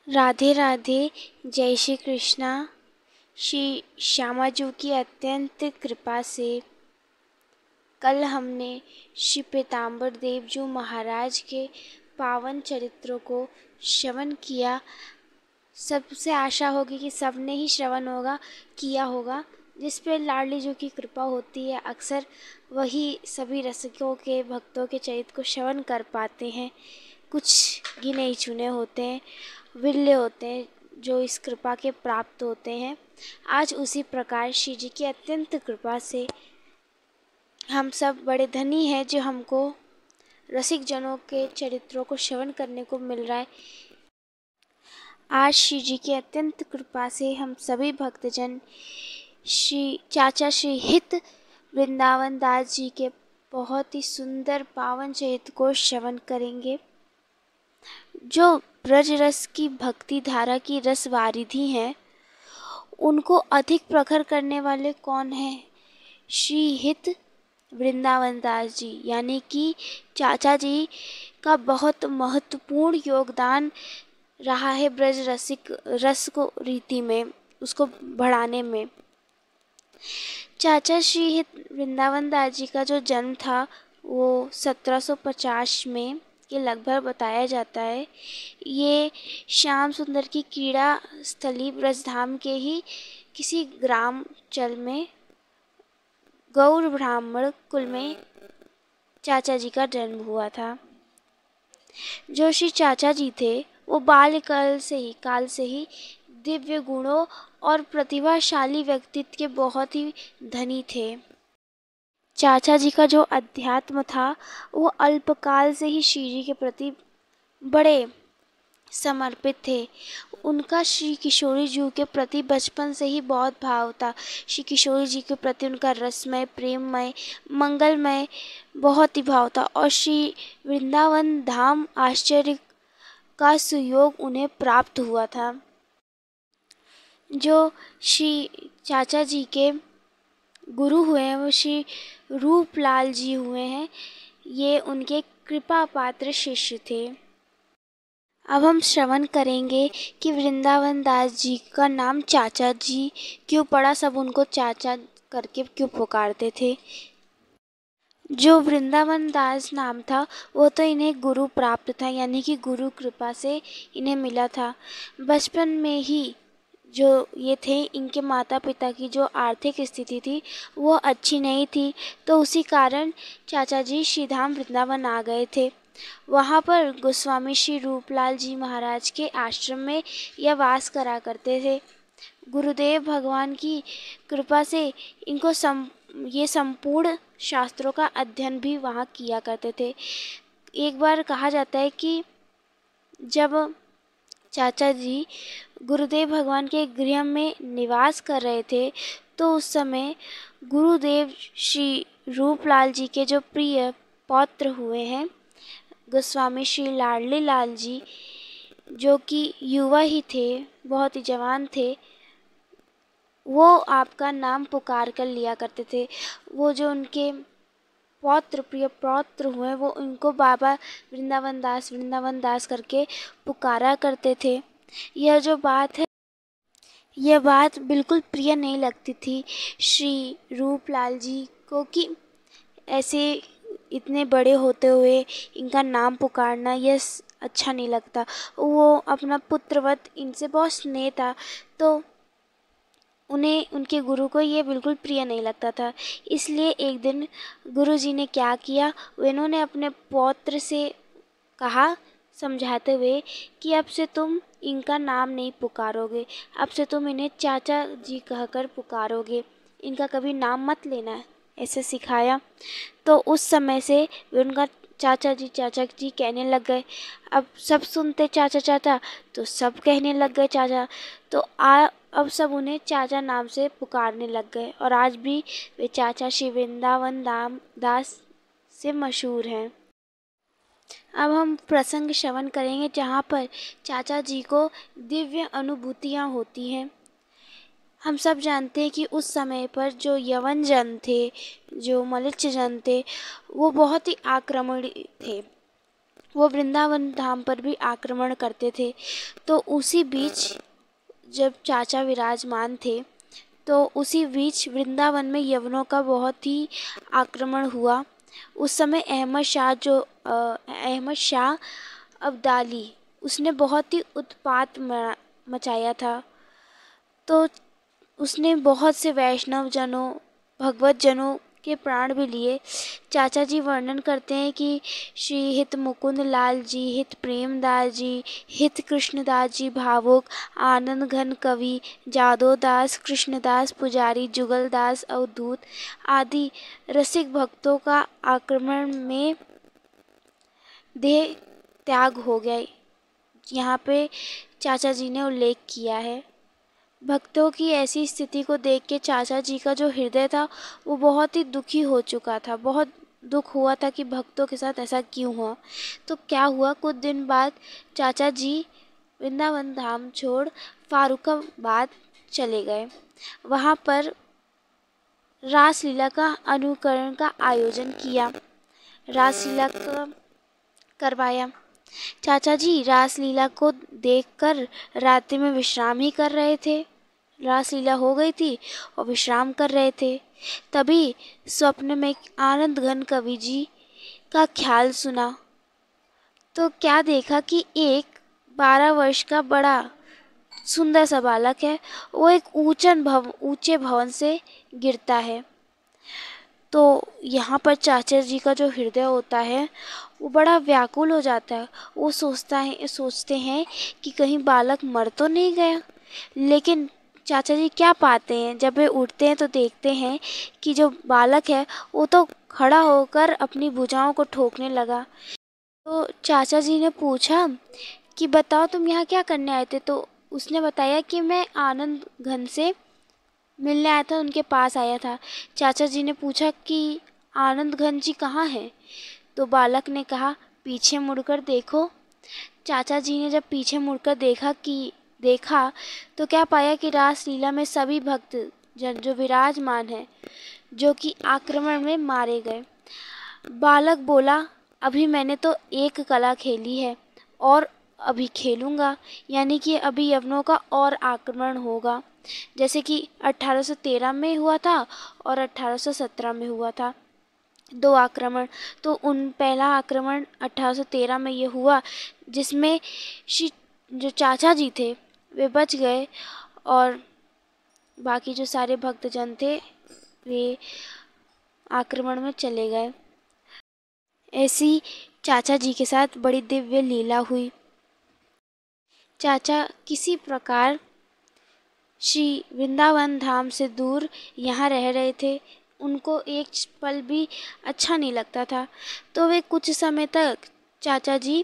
राधे राधे। जय श्री कृष्णा। श्री श्यामाजू की अत्यंत कृपा से कल हमने श्री पीताम्बर देव जी महाराज के पावन चरित्रों को श्रवण किया। सबसे आशा होगी कि सबने ही श्रवण किया होगा। जिस पे लाडली जी की कृपा होती है अक्सर वही सभी रसिकों के भक्तों के चरित्र को श्रवण कर पाते हैं। कुछ गिने ही चुने होते हैं, विरले होते हैं जो इस कृपा के प्राप्त होते हैं। आज उसी प्रकार श्री जी की अत्यंत कृपा से हम सब बड़े धनी हैं जो हमको रसिक जनों के चरित्रों को श्रवण करने को मिल रहा है। आज श्री जी की अत्यंत कृपा से हम सभी भक्तजन श्री चाचा श्री हित वृंदावन दास जी के बहुत ही सुंदर पावन चरित्र को श्रवण करेंगे। जो ब्रज रस की भक्ति धारा की रस वारिधि हैं, उनको अधिक प्रखर करने वाले कौन हैं? श्री हित वृंदावन दास जी, यानी कि चाचा जी का बहुत महत्वपूर्ण योगदान रहा है ब्रज रस को रीति में, उसको बढ़ाने में। चाचा श्री हित वृंदावन दास जी का जो जन्म था वो 1750 में के लगभग बताया जाता है। ये श्याम सुंदर की क्रीड़ा स्थली ब्रजधाम के ही किसी ग्राम चल में गौर ब्राह्मण कुल में चाचा जी का जन्म हुआ था। जो श्री चाचा जी थे वो काल से ही दिव्य गुणों और प्रतिभाशाली व्यक्तित्व के बहुत ही धनी थे। चाचा जी का जो अध्यात्म था वो अल्पकाल से ही श्री जी के प्रति बड़े समर्पित थे। उनका श्री किशोरी जी के प्रति बचपन से ही बहुत भाव था। श्री किशोरी जी के प्रति उनका रसमय, प्रेममय, मंगलमय बहुत ही भाव था और श्री वृंदावन धाम आश्चर्य का सुयोग उन्हें प्राप्त हुआ था। जो श्री चाचा जी के गुरु हुए हैं वो श्री रूपलाल जी हुए हैं। ये उनके कृपा पात्र शिष्य थे। अब हम श्रवण करेंगे कि वृंदावन दास जी का नाम चाचा जी क्यों पड़ा, सब उनको चाचा करके क्यों पुकारते थे। जो वृंदावन दास नाम था वो तो इन्हें गुरु प्राप्त था, यानी कि गुरु कृपा से इन्हें मिला था। बचपन में ही जो ये थे, इनके माता पिता की जो आर्थिक स्थिति थी वो अच्छी नहीं थी, तो उसी कारण चाचा जी श्रीधाम वृंदावन आ गए थे। वहाँ पर गोस्वामी श्री रूपलाल जी महाराज के आश्रम में यह वास करा करते थे। गुरुदेव भगवान की कृपा से इनको ये संपूर्ण शास्त्रों का अध्ययन भी वहाँ किया करते थे। एक बार कहा जाता है कि जब चाचा जी गुरुदेव भगवान के गृह में निवास कर रहे थे तो उस समय गुरुदेव श्री रूपलाल जी के जो प्रिय पौत्र हुए हैं गोस्वामी श्री लाडली लाल जी, जो कि युवा ही थे, बहुत ही जवान थे, वो आपका नाम पुकार कर लिया करते थे। वो जो उनके प्रिय पौत्र हुए वो उनको बाबा वृंदावन दास करके पुकारा करते थे। यह जो बात है, यह बात बिल्कुल प्रिय नहीं लगती थी श्री रूपलाल जी को कि ऐसे इतने बड़े होते हुए इनका नाम पुकारना यह अच्छा नहीं लगता। वो अपना पुत्रवत इनसे बहुत स्नेह था, तो उन्हें उनके गुरु को ये बिल्कुल प्रिय नहीं लगता था। इसलिए एक दिन गुरु जी ने क्या किया, इन्होंने अपने पौत्र से कहा समझाते हुए कि अब से तुम इनका नाम नहीं पुकारोगे, अब से तुम इन्हें चाचा जी कहकर पुकारोगे, इनका कभी नाम मत लेना, ऐसे सिखाया। तो उस समय से उनका चाचा जी कहने लग गए। अब सब सुनते चाचा चाचा, तो सब कहने लग गए चाचा, तो अब सब उन्हें चाचा नाम से पुकारने लग गए और आज भी वे चाचा श्री वृंदावन दास से मशहूर हैं। अब हम प्रसंग श्रवण करेंगे जहाँ पर चाचा जी को दिव्य अनुभूतियाँ होती हैं। हम सब जानते हैं कि उस समय पर जो यवन जन थे, जो मलिच्छ जन थे, वो बहुत ही आक्रमणी थे। वो वृंदावन धाम पर भी आक्रमण करते थे। तो उसी बीच जब चाचा विराजमान थे, तो उसी बीच वृंदावन में यवनों का बहुत ही आक्रमण हुआ। उस समय अहमद शाह अब्दाली, उसने बहुत ही उत्पात मचाया था। तो उसने बहुत से वैष्णव जनों, भगवत जनों के प्राण भी लिए। चाचा जी वर्णन करते हैं कि श्री हित मुकुंद लाल जी, हित प्रेमदास जी, हित कृष्णदास जी भावुक, आनंद घन कवि, जादोदास, कृष्णदास पुजारी, जुगलदास अवधूत आदि रसिक भक्तों का आक्रमण में देह त्याग हो गया। यहाँ पे चाचा जी ने उल्लेख किया है। भक्तों की ऐसी स्थिति को देख के चाचा जी का जो हृदय था वो बहुत ही दुखी हो चुका था। बहुत दुख हुआ था कि भक्तों के साथ ऐसा क्यों हुआ। तो क्या हुआ, कुछ दिन बाद चाचा जी वृंदावन धाम छोड़ फारुखाबाद चले गए। वहाँ पर रासलीला का अनुकरण का आयोजन किया, रासलीला का करवाया। चाचा जी रासलीला को देखकर रात्रि में विश्राम ही कर रहे थे। रासलीला हो गई थी और विश्राम कर रहे थे। तभी स्वप्न में आनंद घन कवि जी का ख्याल सुना। तो क्या देखा कि एक 12 वर्ष का बड़ा सुंदर सा बालक है, वो एक ऊंचे भवन से गिरता है। तो यहाँ पर चाचा जी का जो हृदय होता है वो बड़ा व्याकुल हो जाता है। वो सोचते हैं कि कहीं बालक मर तो नहीं गया। लेकिन चाचा जी क्या पाते हैं, जब वे उठते हैं तो देखते हैं कि जो बालक है वो तो खड़ा होकर अपनी भुजाओं को ठोकने लगा। तो चाचा जी ने पूछा कि बताओ तुम यहाँ क्या करने आए थे। तो उसने बताया कि मैं आनंद घन से मिलने आया था, उनके पास आया था। चाचा जी ने पूछा कि आनंद घन जी कहाँ हैं। तो बालक ने कहा पीछे मुड़कर देखो। चाचा जी ने जब पीछे मुड़कर देखा तो क्या पाया कि रासलीला में सभी भक्त जन जो विराजमान है, जो कि आक्रमण में मारे गए। बालक बोला अभी मैंने तो एक कला खेली है और अभी खेलूँगा, यानी कि अभी यवनों का और आक्रमण होगा, जैसे कि 1813 में हुआ था और 1817 में हुआ था, 2 आक्रमण। तो पहला आक्रमण 1813 में ये हुआ जिसमें जो चाचा जी थे वे बच गए और बाकी जो सारे भक्तजन थे वे आक्रमण में चले गए। ऐसी चाचा जी के साथ बड़ी दिव्य लीला हुई। चाचा किसी प्रकार श्री वृंदावन धाम से दूर यहाँ रह रहे थे। उनको एक पल भी अच्छा नहीं लगता था। तो वे कुछ समय तक चाचा जी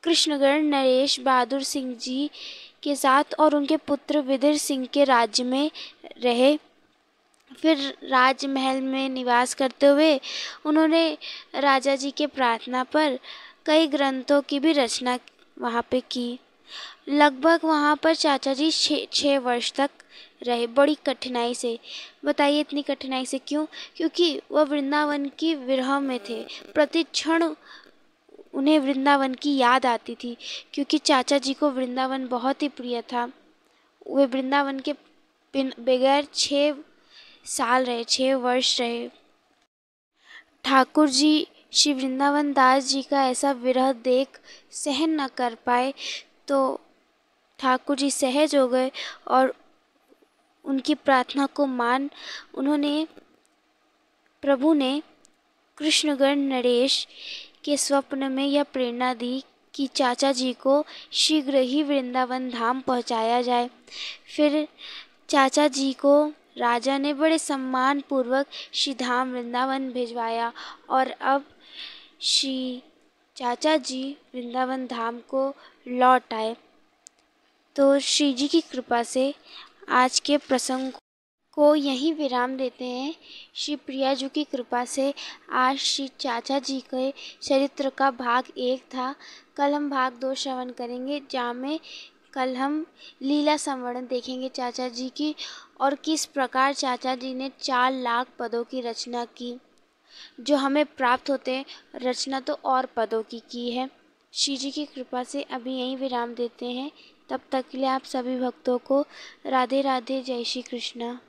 कृष्णगढ़ नरेश बहादुर सिंह जी के साथ और उनके पुत्र विदिर सिंह के राज्य में रहे। फिर राजमहल में निवास करते हुए उन्होंने राजा जी के प्रार्थना पर कई ग्रंथों की भी रचना वहाँ पे की। लगभग वहाँ पर चाचा जी 6 वर्ष तक रहे, बड़ी कठिनाई से। बताइए इतनी कठिनाई से क्यों? क्योंकि वह वृंदावन की विरह में थे। प्रति क्षण उन्हें वृंदावन की याद आती थी, क्योंकि चाचा जी को वृंदावन बहुत ही प्रिय था। वे वृंदावन के बगैर 6 साल रहे, 6 वर्ष रहे। ठाकुर जी श्री वृंदावन दास जी का ऐसा विरह देख सहन न कर पाए, तो ठाकुर जी सहज हो गए और उनकी प्रार्थना को मान प्रभु ने कृष्णगढ़ नरेश के स्वप्न में यह प्रेरणा दी कि चाचा जी को शीघ्र ही वृंदावन धाम पहुंचाया जाए। फिर चाचा जी को राजा ने बड़े सम्मान पूर्वक श्री धाम वृंदावन भिजवाया और अब श्री चाचा जी वृंदावन धाम को लौट आए। तो श्री जी की कृपा से आज के प्रसंग को यहीं विराम देते हैं। श्री प्रिया जी की कृपा से आज श्री चाचा जी के चरित्र का भाग 1 था। कल हम भाग 2 श्रवण करेंगे, जहाँ में कल हम लीला संवर्णन देखेंगे चाचा जी की और किस प्रकार चाचा जी ने 4 लाख पदों की रचना की। जो हमें प्राप्त होते हैं। रचना तो और पदों की है। श्री जी की कृपा से अभी यहीं विराम देते हैं। तब तक के लिए आप सभी भक्तों को राधे राधे, जय श्री कृष्णा।